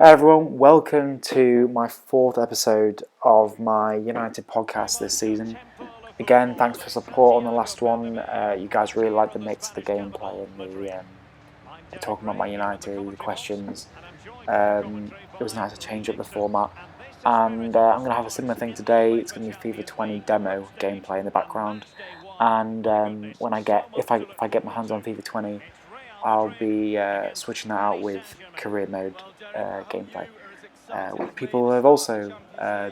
Hi everyone, welcome to my fourth episode of my United podcast this season. Again, thanks for support on the last one. You guys really liked the mix of the gameplay and the talking about my United, the questions. It was nice to change up the format, and I'm going to have a similar thing today. It's going to be FIFA 20 demo gameplay in the background, and when if I get my hands on FIFA 20. I'll be switching that out with career mode gameplay, which people have also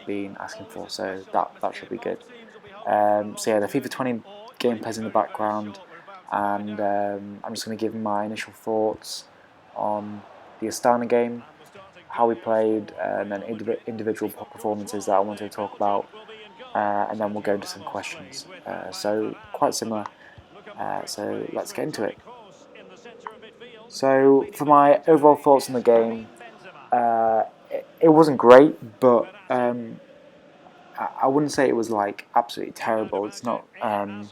been asking for, so that should be good. So yeah, the FIFA 20 gameplay's in the background, and I'm just going to give my initial thoughts on the Astana game, how we played, and then individual performances that I wanted to talk about, and then we'll go into some questions. So quite similar. So let's get into it. So for my overall thoughts on the game, it wasn't great, but I wouldn't say it was like absolutely terrible. It's not. To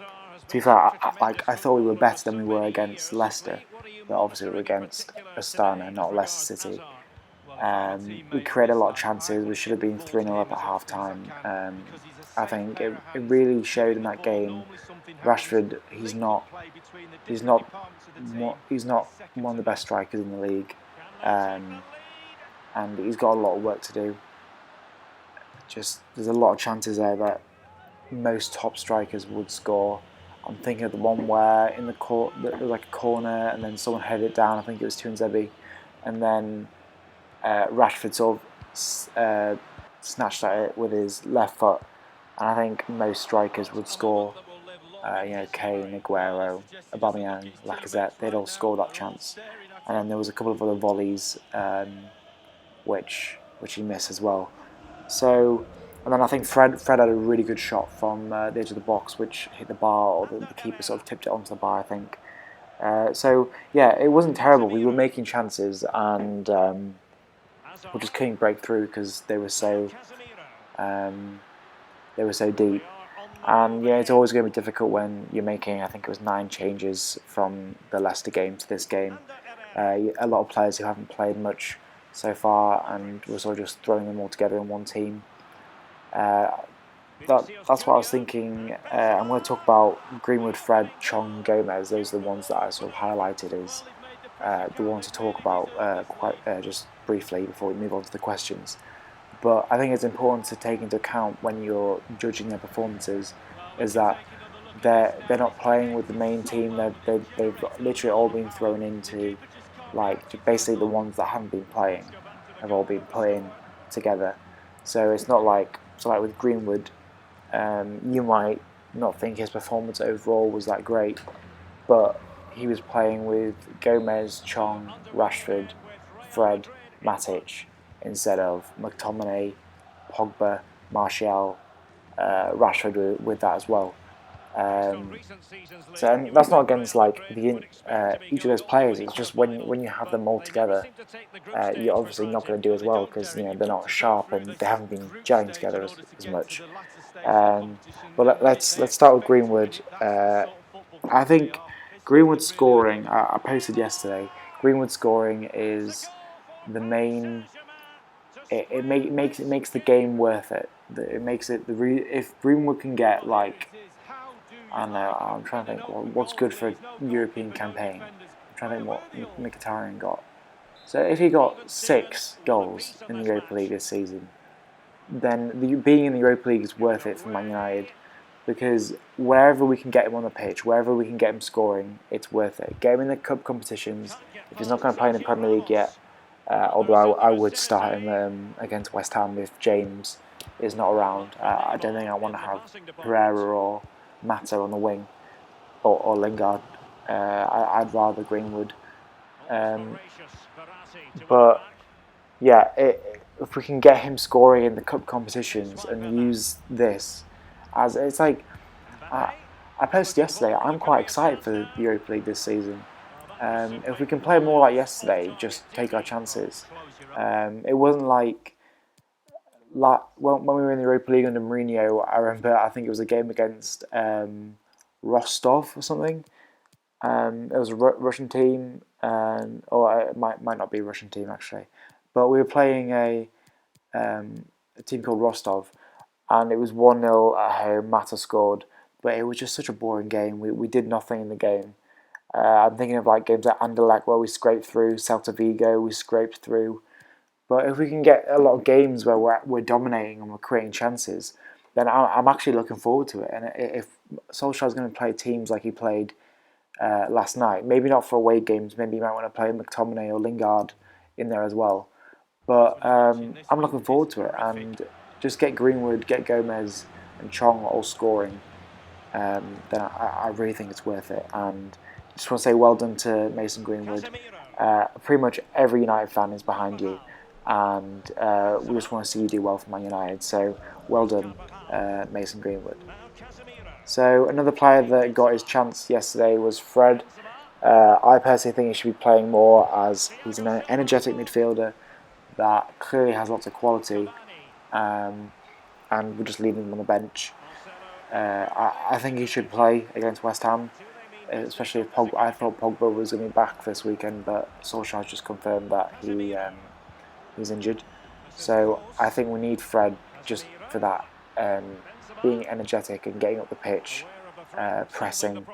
be fair, I thought we were better than we were against Leicester, but obviously we were against Astana, not Leicester City. We created a lot of chances. We should have been 3-0 up at half time. I think it really showed in that game. Rashford, he's not one of the best strikers in the league, um, and he's got a lot of work to do. Just there's a lot of chances there that most top strikers would score. I'm thinking of the one where in the court there was like a corner and then someone headed it down. I think it was Tuanzebe, and then Rashford sort of snatched at it with his left foot. And I think most strikers would score. Kane, Aguero, Aubameyang, Lacazette, they'd all score that chance. And then there was a couple of other volleys which he missed as well. So, and then I think Fred had a really good shot from the edge of the box, which hit the bar, or the keeper sort of tipped it onto the bar, I think. So yeah, it wasn't terrible. We were making chances, and we just couldn't break through because they were so deep. And yeah, it's always going to be difficult when you're making, I think it was 9 changes from the Leicester game to this game. A lot of players who haven't played much so far, and we're sort of just throwing them all together in one team. That's what I was thinking. I'm going to talk about Greenwood, Fred, Chong, Gomez. Those are the ones that I sort of highlighted as the ones to talk about quite just briefly before we move on to the questions. But I think it's important to take into account when you're judging their performances is that they're not playing with the main team. They've literally all been thrown into like basically the ones that haven't been playing have all been playing together. So it's not like with Greenwood, you might not think his performance overall was that great, but he was playing with Gomez, Chong, Rashford, Fred, Matic instead of McTominay, Pogba, Martial, Rashford with that as well. So and that's not against like each of those players. It's just when you have them all together, you're obviously not going to do as well because they're not sharp and they haven't been gelling together as much. But let's start with Greenwood. I think Greenwood scoring. I posted yesterday. Greenwood scoring is the main. It makes the game worth it. It makes it if Greenwood can get like I don't know. I'm trying to think what's good for a European campaign. I'm trying to think what Mkhitaryan got. So if he got 6 goals in the Europa League this season, then being in the Europa League is worth it for Man United because wherever we can get him on the pitch, wherever we can get him scoring, it's worth it. Get him in the cup competitions. If he's not going to play in the Premier League yet, although I would start him against West Ham if James is not around. I don't think I want to have Pereira or Mata on the wing or Lingard. I'd rather Greenwood. But yeah, if we can get him scoring in the cup competitions and use this as it's like I posted yesterday. I'm quite excited for the Europa League this season. If we can play more like yesterday, just take our chances. It wasn't like when we were in the Europa League under Mourinho. I remember I think it was a game against Rostov or something. It was a Russian team, or it might not be a Russian team actually. But we were playing a team called Rostov, and it was 1-0 at home. Mata scored, but it was just such a boring game. We did nothing in the game. I'm thinking of like games like Anderlecht where we scraped through, Celta Vigo we scraped through. But if we can get a lot of games where we're dominating and we're creating chances, then I'm actually looking forward to it. And if Solskjaer's going to play teams like he played last night, maybe not for away games, maybe you might want to play McTominay or Lingard in there as well. But I'm looking forward to it, and just get Greenwood, get Gomez and Chong all scoring. Then I really think it's worth it. And just want to say well done to Mason Greenwood. Pretty much every United fan is behind you, and we just want to see you do well for Man United. So well done, Mason Greenwood. So another player that got his chance yesterday was Fred. I personally think he should be playing more, as he's an energetic midfielder that clearly has lots of quality, and we're just leaving him on the bench. I think he should play against West Ham, especially if Pogba. I thought Pogba was going to be back this weekend, but Solskjaer's just confirmed that he's injured. So I think we need Fred just for that, being energetic and getting up the pitch, pressing.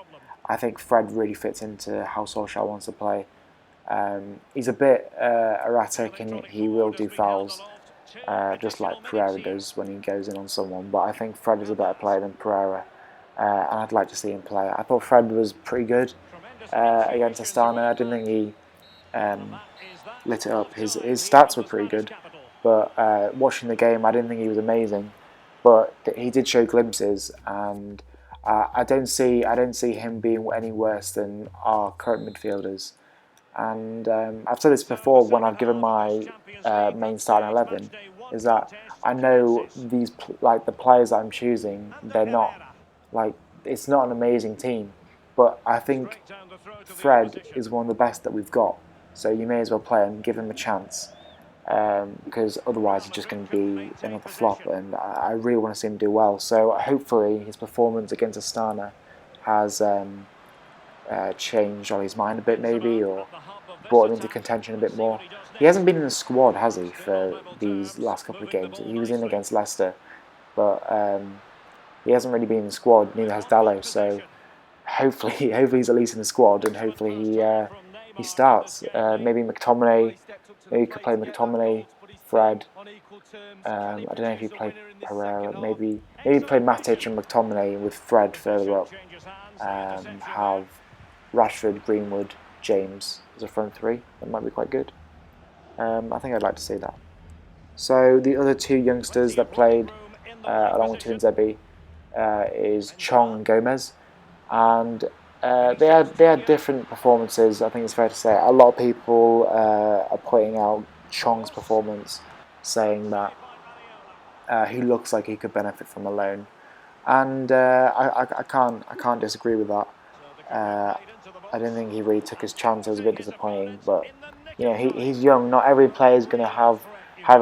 I think Fred really fits into how Solskjaer wants to play. He's a bit erratic and he will do fouls, just like Pereira does when he goes in on someone. But I think Fred is a better player than Pereira, and I'd like to see him play. I thought Fred was pretty good against Astana. I didn't think he lit it up. His stats were pretty good, but watching the game, I didn't think he was amazing. But he did show glimpses, and I don't see him being any worse than our current midfielders. And I've said this before when I've given my main starting 11, is that I know these like the players that I'm choosing, they're not like, it's not an amazing team, but I think Fred is one of the best that we've got. So you may as well play him, give him a chance, because otherwise he's just going to be another flop, and I really want to see him do well. So hopefully his performance against Astana has changed Ollie's mind a bit, maybe, or brought him into contention a bit more. He hasn't been in the squad, has he, for these last couple of games? He was in against Leicester, but he hasn't really been in the squad. Neither has Dallo. So hopefully he's at least in the squad, and hopefully he starts. Maybe McTominay. Maybe you could play McTominay, Fred. I don't know if you play Pereira. Maybe play Matic and McTominay with Fred further up. Have Rashford, Greenwood, James as a front three. That might be quite good. I think I'd like to see that. So the other two youngsters that played along with Tuanzebe is Chong and Gomez, and they had different performances. I think it's fair to say a lot of people are pointing out Chong's performance, saying that he looks like he could benefit from a loan, and I can't disagree with that. I didn't think he really took his chance. It was a bit disappointing, but you know he's young. Not every player is going to have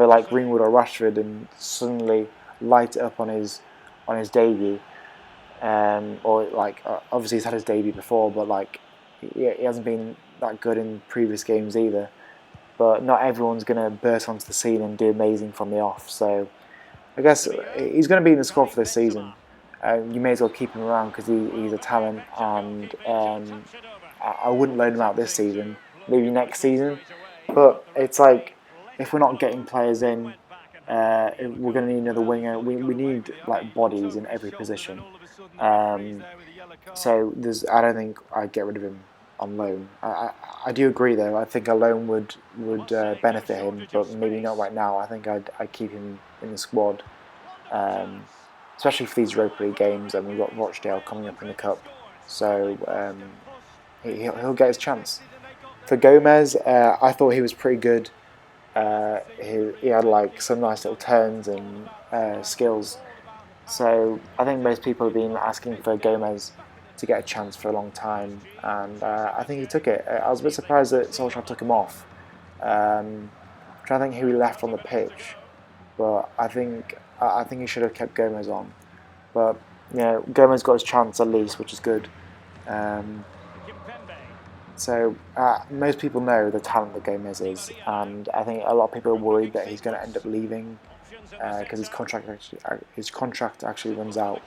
it like Greenwood or Rashford and suddenly light it up on his debut. Or like obviously he's had his debut before, but like he hasn't been that good in previous games either. But not everyone's going to burst onto the scene and do amazing from the off. So I guess he's going to be in the squad for this season. You may as well keep him around because he's a talent, and I wouldn't loan him out this season. Maybe next season. But it's like, if we're not getting players in, we're going to need another winger. We need like bodies in every position. So I don't think I'd get rid of him on loan. I do agree though. I think a loan would benefit him, but maybe not right now. I think I'd keep him in the squad, especially for these Europa League games, and we've got Rochdale coming up in the cup. So he'll get his chance. For Gomez, I thought he was pretty good. He had like some nice little turns and skills. So I think most people have been asking for Gomez to get a chance for a long time, and I think he took it. I was a bit surprised that Solskjaer took him off. I'm trying to think who he left on the pitch, but I think he should have kept Gomez on. But you know, Gomez got his chance at least, which is good. So most people know the talent that Gomez is, and I think a lot of people are worried that he's going to end up leaving because his contract actually runs out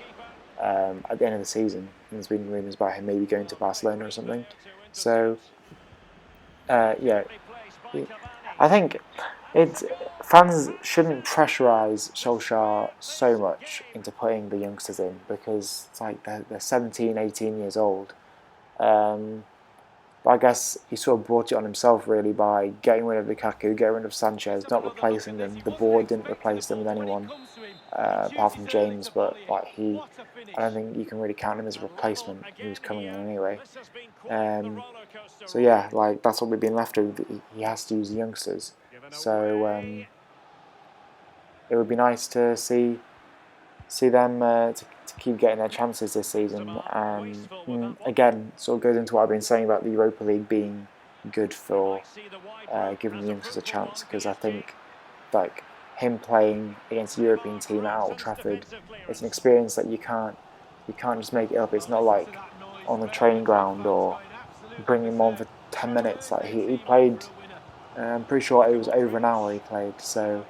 at the end of the season. And there's been rumours about him maybe going to Barcelona or something. So yeah, I think it's fans shouldn't pressurise Solskjaer so much into putting the youngsters in because it's like they're 17, 18 years old. But I guess he sort of brought it on himself really by getting rid of Lukaku, getting rid of Sanchez, not replacing them. The board didn't replace them with anyone apart from James, but I don't think you can really count him as a replacement. He was coming in anyway. So yeah, like that's what we've been left with. He has to use the youngsters. So it would be nice to see them to keep getting their chances this season. Again, sort of goes into what I've been saying about the Europa League being good for giving the youngsters a chance, because I think like him playing against a European team at Old Trafford, it's an experience that you can't just make it up. It's not like on the training ground or bring him on for 10 minutes. Like he played, I'm pretty sure it was over an hour he played. So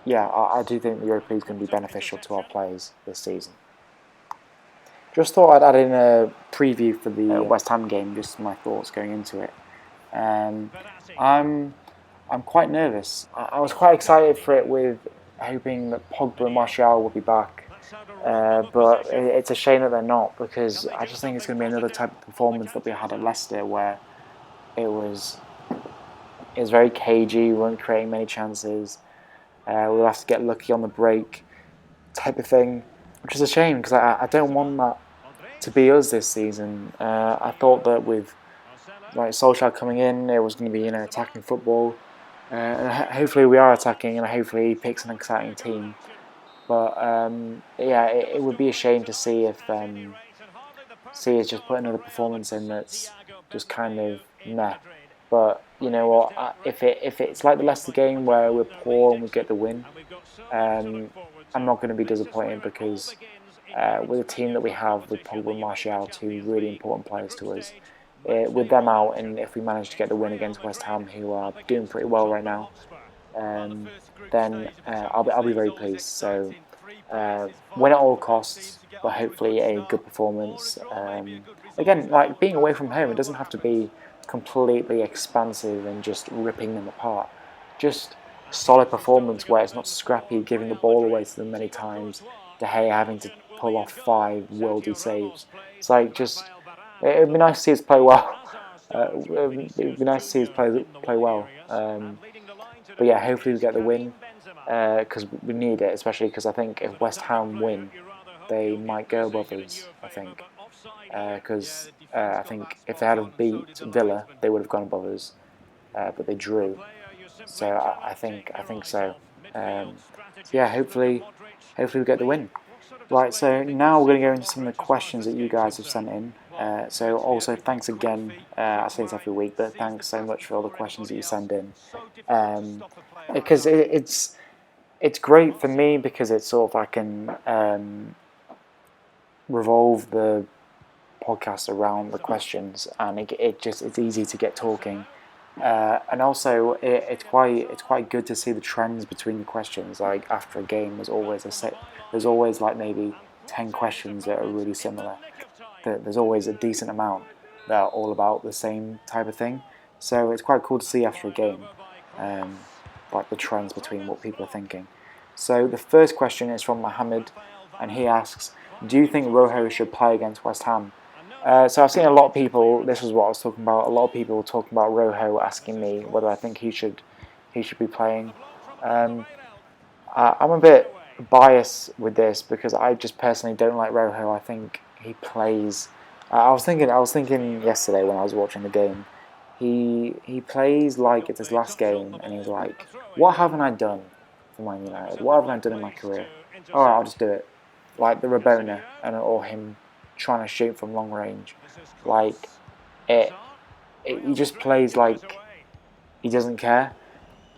yeah, I do think the Europa League is going to be beneficial to our players this season. Just thought I'd add in a preview for the West Ham game, just my thoughts going into it. I'm quite nervous. I was quite excited for it, with hoping that Pogba and Martial would be back, but it's a shame that they're not, because I just think it's going to be another type of performance that we had at Leicester, where it was very cagey. We weren't creating many chances. We'll have to get lucky on the break, type of thing, which is a shame because I don't want that to be us this season. I thought that with like Solskjaer coming in, it was going to be attacking football. And hopefully we are attacking, and hopefully he picks an exciting team. But yeah, it would be a shame to see if see us just put another performance in that's just kind of meh. But you know what? If it's like the Leicester game where we're poor and we get the win, I'm not going to be disappointed, because with the team that we have with Pogba and Martial, two really important players to us, with them out, and if we manage to get the win against West Ham, who are doing pretty well right now, then I'll be very pleased. So win at all costs, but hopefully a good performance. Again, like being away from home, it doesn't have to be completely expansive and just ripping them apart. Just solid performance where it's not scrappy, giving the ball away to them many times. De Gea having to pull off 5 worldy saves. It's like just it'd be nice to see us play well. It'd be nice to see us play well. But yeah, hopefully we get the win, because we need it, especially because I think if West Ham win, they might go above us. I think because I think if they had have beat Villa, they would have gone above us, but they drew. So I think so. So yeah, hopefully we get the win. Right, so now we're going to go into some of the questions that you guys have sent in. So also thanks again. I say this every week, but thanks so much for all the questions that you send in. Because it's great for me, because it's sort of I can revolve the podcast around the questions, and it's easy to get talking. And also, it's quite good to see the trends between the questions. Like after a game, there's always like maybe 10 questions that are really similar. There's always a decent amount that are all about the same type of thing. So it's quite cool to see after a game, like the trends between what people are thinking. So the first question is from Mohammed, and he asks, "Do you think Rojo should play against West Ham?" So I've seen a lot of people. This is what I was talking about. A lot of people talking about Rojo, asking me whether I think he should be playing. I'm a bit biased with this, because I just personally don't like Rojo. I think he plays. I was thinking yesterday when I was watching the game. He plays like it's his last game, and he's like, "What haven't I done for Man United? What haven't I done in my career? All right, I'll just do it." Like the Rabona, or him trying to shoot from long range. Like he just plays like he doesn't care.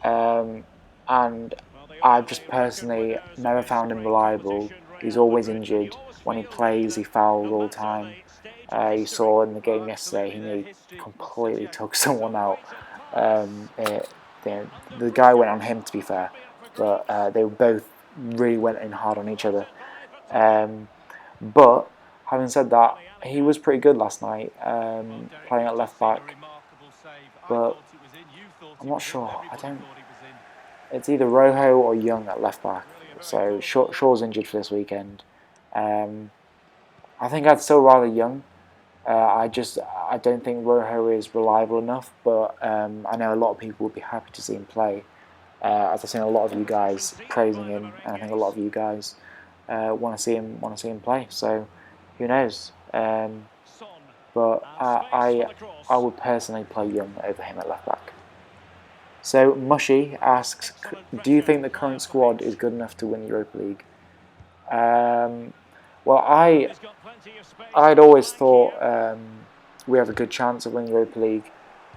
And I've just personally never found him reliable. He's always injured. When he plays, he fouls all the time. You saw in the game yesterday, he nearly completely took someone out. The guy went on him, to be fair, but they both really went in hard on each other. But having said that, he was pretty good last night, playing at left back. But I'm not sure. I don't. It's either Rojo or Young at left back. So Shaw's injured for this weekend. I think I'd still rather Young. I don't think Rojo is reliable enough, but I know a lot of people would be happy to see him play. As I've seen a lot of you guys praising him, and I think a lot of you guys want to see him play. So who knows? But I would personally play Young over him at left back. So Mushy asks, do you think the current squad is good enough to win the Europa League? Well, I'd always thought we have a good chance of winning the Europa League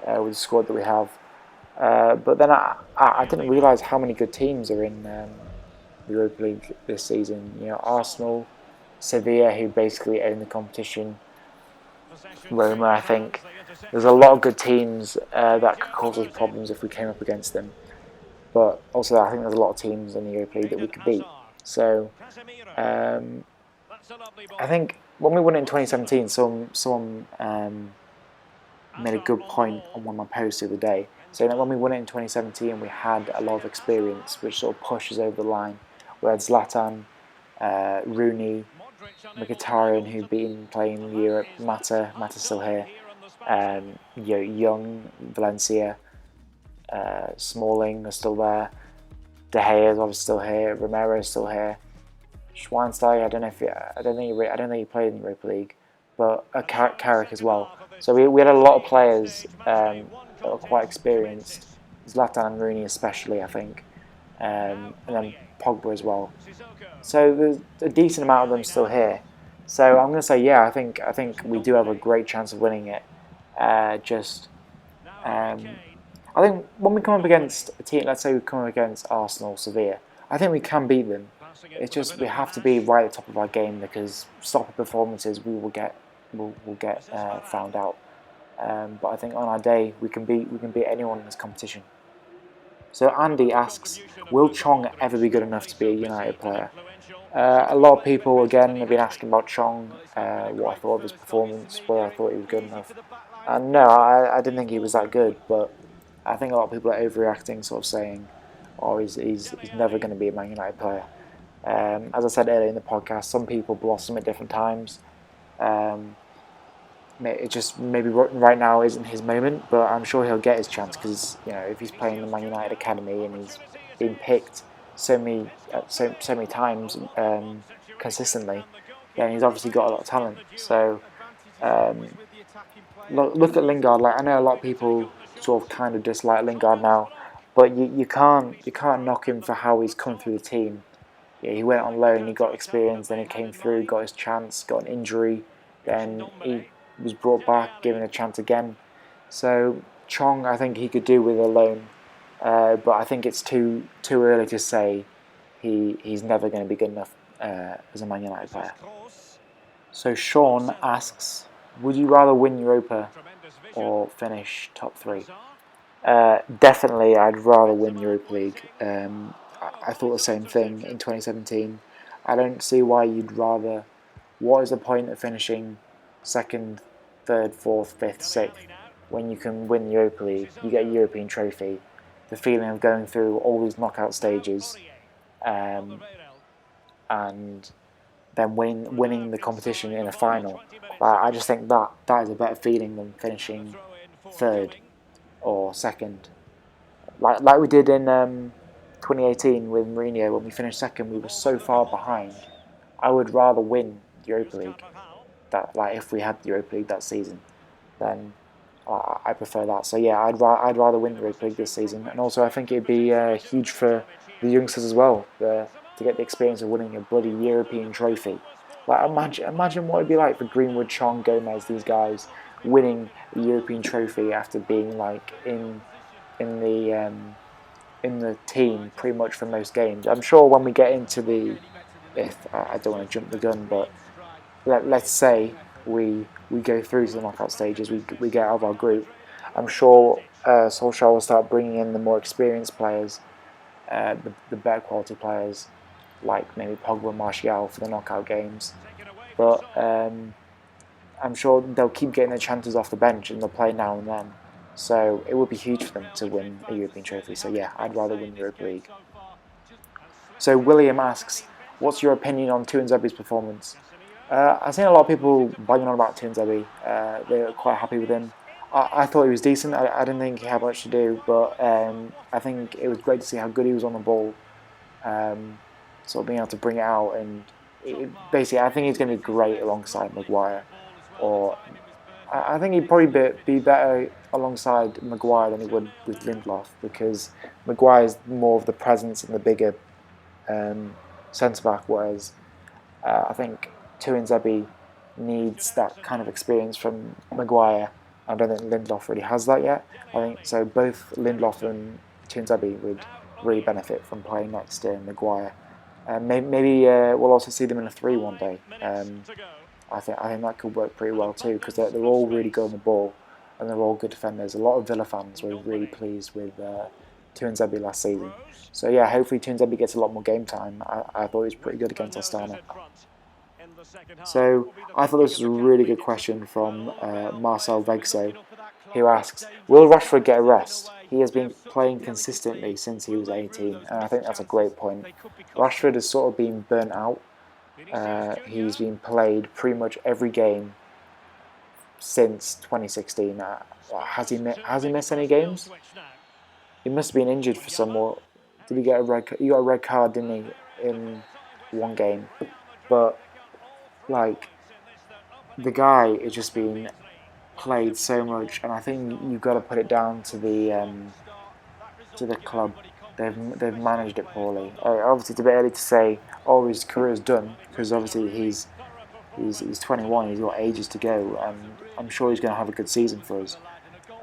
with the squad that we have. But then I didn't realise how many good teams are in the Europa League this season. You know, Arsenal, Sevilla, who basically own the competition, Roma, I think. There's a lot of good teams that could cause us problems if we came up against them. But also, I think there's a lot of teams in the Europa League that we could beat. So, I think when we won it in 2017, someone made a good point on one of my posts the other day, saying that when we won it in 2017, we had a lot of experience, which sort of pushes over the line. We had Zlatan, Rooney, Mkhitaryan, who'd been playing in Europe, Mata's still here, Young, Valencia, Smalling are still there, De Gea is obviously still here, Romero is still here, Schweinsteiger, I don't think he played in the Europa League, but Carrick as well. So we had a lot of players that were quite experienced, Zlatan and Rooney especially, I think, and then Pogba as well. So there's a decent amount of them still here. So I'm going to say, yeah, I think we do have a great chance of winning it. I think when we come up against a team, let's say we come up against Arsenal, Sevilla, I think we can beat them. It's just we have to be right at the top of our game because sloppy performances we will get found out. But I think on our day we can beat anyone in this competition. So Andy asks, will Chong ever be good enough to be a United player? A lot of people again have been asking about Chong, what I thought of his performance, whether I thought he was good enough. And no, I didn't think he was that good, but I think a lot of people are overreacting, sort of saying, "Oh, he's never going to be a Man United player." As I said earlier in the podcast, some people blossom at different times. It just maybe right now isn't his moment, but I'm sure he'll get his chance because if he's playing the Man United academy and he's been picked so many times consistently, then he's obviously got a lot of talent. So look at Lingard. Like I know a lot of people sort of kind of dislike Lingard now, but you can't knock him for how he's come through the team. Yeah, he went on loan, he got experience, then he came through, got his chance, got an injury, then he was brought back, given a chance again. So Chong, I think he could do with a loan, but I think it's too early to say he's never going to be good enough as a Man United player. So Sean asks, would you rather win Europa or finish top 3? Definitely, I'd rather win Europa League. I thought the same thing in 2017. I don't see why you'd rather. What is the point of finishing second, third, fourth, fifth, sixth when you can win the Europa League? You get a European trophy. The feeling of going through all these knockout stages, and then winning the competition in a final. I just think that is a better feeling than finishing third or second. Like we did in 2018 with Mourinho when we finished second, we were so far behind. I would rather win the Europa League. If we had the Europa League that season, then I prefer that. So yeah, I'd rather win the Europa League this season, and also I think it'd be huge for the youngsters as well to get the experience of winning a bloody European trophy. Like imagine what it'd be like for Greenwood, Chong, Gomez, these guys winning a European trophy after being like in the team pretty much for most games. I'm sure when we get into I don't want to jump the gun, but let's say we go through to the knockout stages, we get out of our group, I'm sure Solskjaer will start bringing in the more experienced players, the better quality players, like maybe Pogba and Martial for the knockout games. But I'm sure they'll keep getting their chances off the bench and they'll play now and then. So it would be huge for them to win a European trophy. So yeah, I'd rather win the Europa League. So William asks, what's your opinion on Tuanzebe's performance? I've seen a lot of people banging on about Tuanzebe. They were quite happy with him. I thought he was decent. I didn't think he had much to do, but I think it was great to see how good he was on the ball. Sort of being able to bring it out, and basically, I think he's going to be great alongside Maguire. Or I think he'd probably be better alongside Maguire than he would with Lindelof, because Maguire's more of the presence and the bigger centre back, whereas I think Tuanzebe needs that kind of experience from Maguire. I don't think Lindelof really has that yet. I think so. Both Lindelof and Tuanzebe would really benefit from playing next to Maguire. Maybe we'll also see them in a 3 one day. I think that could work pretty well too, because they're all really good on the ball and they're all good defenders. A lot of Villa fans were really pleased with Tuanzebe last season. So yeah, hopefully Tuanzebe gets a lot more game time. I thought he was pretty good against Astana. So I thought this was a really good question from Marcel Vegso, who asks, will Rashford get a rest? He has been playing consistently since he was 18, and I think that's a great point. Rashford has sort of been burnt out. He's been played pretty much every game since 2016. Has he missed any games? He must have been injured for some more. Did he get a red? He got a red card, didn't he, in one game? But like, the guy has just been played so much, and I think you've got to put it down to the club. They've managed it poorly. Obviously, it's a bit early to say, oh, his career's done, because obviously he's 21. He's got ages to go, and I'm sure he's going to have a good season for us.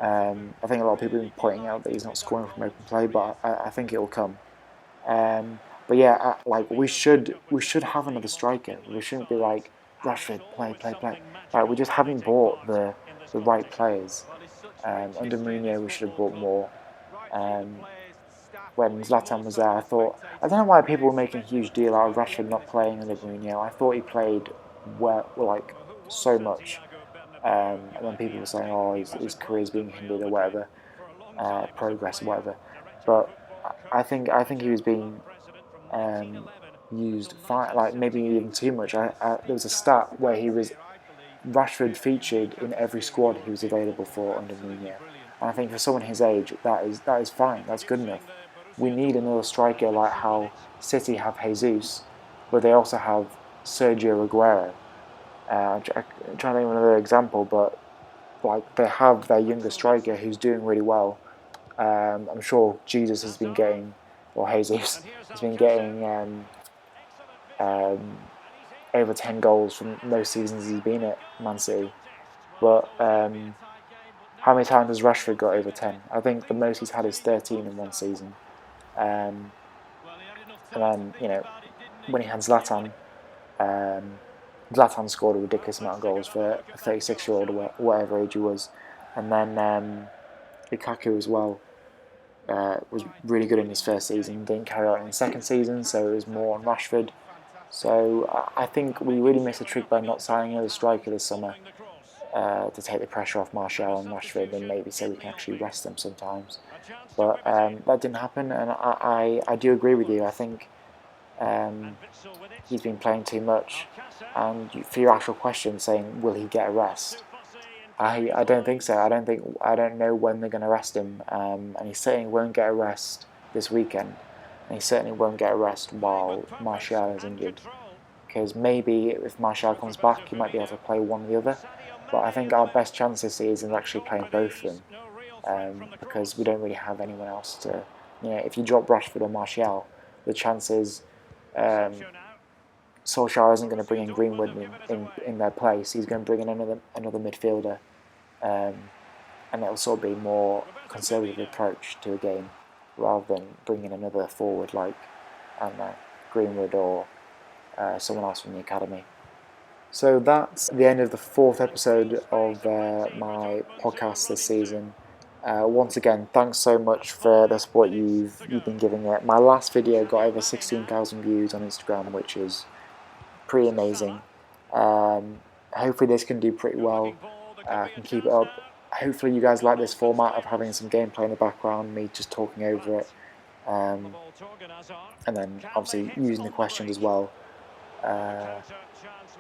I think a lot of people have been pointing out that he's not scoring from open play, but I think it will come. But yeah, like we should have another striker. We shouldn't be like, Rashford, play. Like, we just haven't bought the right players. Under Mourinho, we should have bought more. When Zlatan was there, I don't know why people were making a huge deal out of Rashford not playing under Mourinho. I thought he played well, like so much. And then people were saying, oh, his career's being hindered or whatever, progress or whatever. But I think he was being used fine, like maybe even too much. There was a stat where Rashford featured in every squad he was available for under Mourinho. And I think for someone his age, that is fine. That's good enough. We need another striker like how City have Jesus, but they also have Sergio Aguero. I'm trying to think of another example, but like they have their younger striker who's doing really well. I'm sure Jesus has been getting, or Jesus has been getting over 10 goals from most seasons he's been at Man City. But how many times has Rashford got over 10? I think the most he's had is 13 in one season. And then, when he had Zlatan, Zlatan scored a ridiculous amount of goals for a 36-year-old or whatever age he was. And then Lukaku as well was really good in his first season, didn't carry out in the second season, so it was more on Rashford. So I think we really missed a trick by not signing another striker this summer to take the pressure off Martial and Rashford, and maybe so we can actually rest them sometimes. But that didn't happen, and I do agree with you. I think he's been playing too much. And for your actual question, saying will he get a rest? I don't think so. I don't know when they're going to rest him, and he certainly won't get a rest this weekend, and he certainly won't get a rest while Martial is injured. Because maybe if Martial comes back, he might be able to play one or the other. But I think our best chance this season is actually playing both of them, because we don't really have anyone else to. If you drop Rashford or Martial, the chances Solskjaer isn't going to bring in Greenwood in their place. He's going to bring in another midfielder, and it'll sort of be a more conservative approach to a game rather than bringing another forward like, I don't know, Greenwood or someone else from the academy. So that's the end of the 4th episode of my podcast this season. Once again, thanks so much for the support you've been giving it. My last video got over 16,000 views on Instagram, which is pretty amazing. Hopefully this can do pretty well. I can keep it up. Hopefully you guys like this format of having some gameplay in the background, me just talking over it, and then obviously using the questions as well.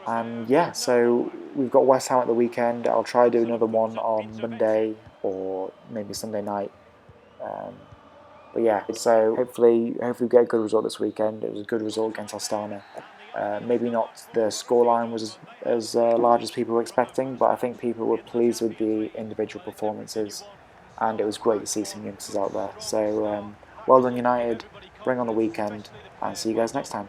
And yeah, so we've got West Ham at the weekend. I'll try to do another one on Monday or maybe Sunday night. But yeah, so hopefully we get a good result this weekend. It was a good result against Astana. Maybe not the scoreline was as large as people were expecting, but I think people were pleased with the individual performances, and it was great to see some youngsters out there. So well done United, bring on the weekend, and see you guys next time.